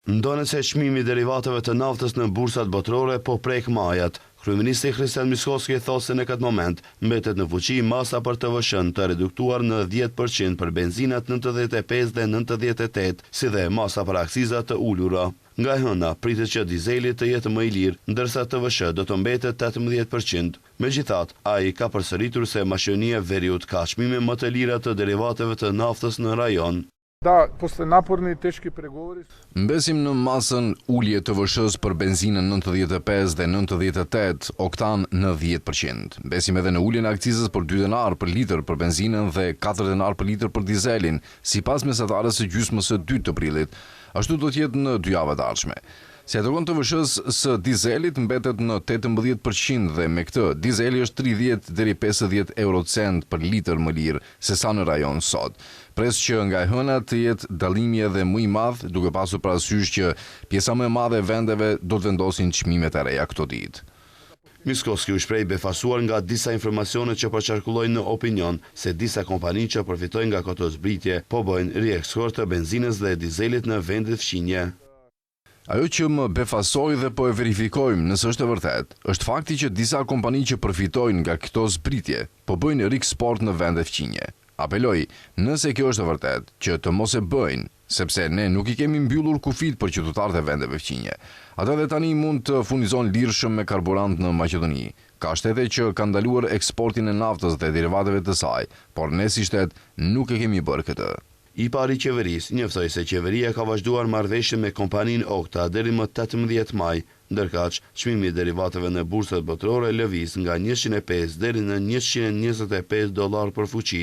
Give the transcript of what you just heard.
Ndonet se çmimi i derivateve të naftës në bursat botërore po prek majat. Kryeministri Hristijan Mickoski thotë se në këtë moment mbetet në fuqi masa për TVSH-n të reduktuar në 10% për benzinat 95 dhe 98, si dhe masa për akcizat të ulura. Nga hëna, pritet që dizeli të jetë më i lirë, ndërsa TVSH do të mbetet 18%. Megjithatë, ai ka përsëritur se maqedonia e Veriut ka çmime më të lira të derivateve të naftës në rajon. Da, posle naporni teški pregovori. Mbesim në masën ulje të TVSH-s për benzinën 95 dhe 98 oktan në 10%. Mbesim edhe në uljen e akcizës për 2 denar për litër për benzinën dhe 4 denar për litër për dizelin, sipas mesatarës së gjysmës së 2 të prillit. Ashtu do të jetë në 2 javë të ardhshme. Si tregon TVSH-s së dizelit mbetet në 18% dhe me këtë dizeli është 30 deri 50 eurocent për litër më lirë se sa në rajon sot. Pres që nga e hëna të jetë dallimi edhe më i madh, duke pasur parasysh që pjesa më e madhe e vendeve do të vendosin çmimet e reja këto ditë. Mickoski u shpreh befasuar nga disa informacione që po qarkullojnë në opinion se disa kompani që përfitojnë nga këto zbritje po bëjnë rieksport të benzinës dhe dizelit në vendet fqinje. Ajo që më befasoi dhe po e verifikojmë nëse është e vërtet, është fakti që disa kompani që përfitojnë nga këto zbritje po bëjnë rieksport në vende fqinje. Apeloj, nëse kjo është e vërtet, që të mos e bëjnë, sepse ne nuk i kemi mbyllur kufit për qytetarët e vendeve fqinje. Ata dhe tani mund të furnizojnë lirshëm me karburant në Maqedoni. Ka shtete që kanë ndaluar eksportin e naftës dhe derivateve të saj, por ne si shtet nuk e kemi bërë këtë. I pari qeverisë njoftoi se qeveria ka vazhduar marrëveshje me kompaninë Okta deri më 18 maj, ndërkaq çmimi i derivateve në bursat botërore lëviz nga 105 deri në $125 për fuqi.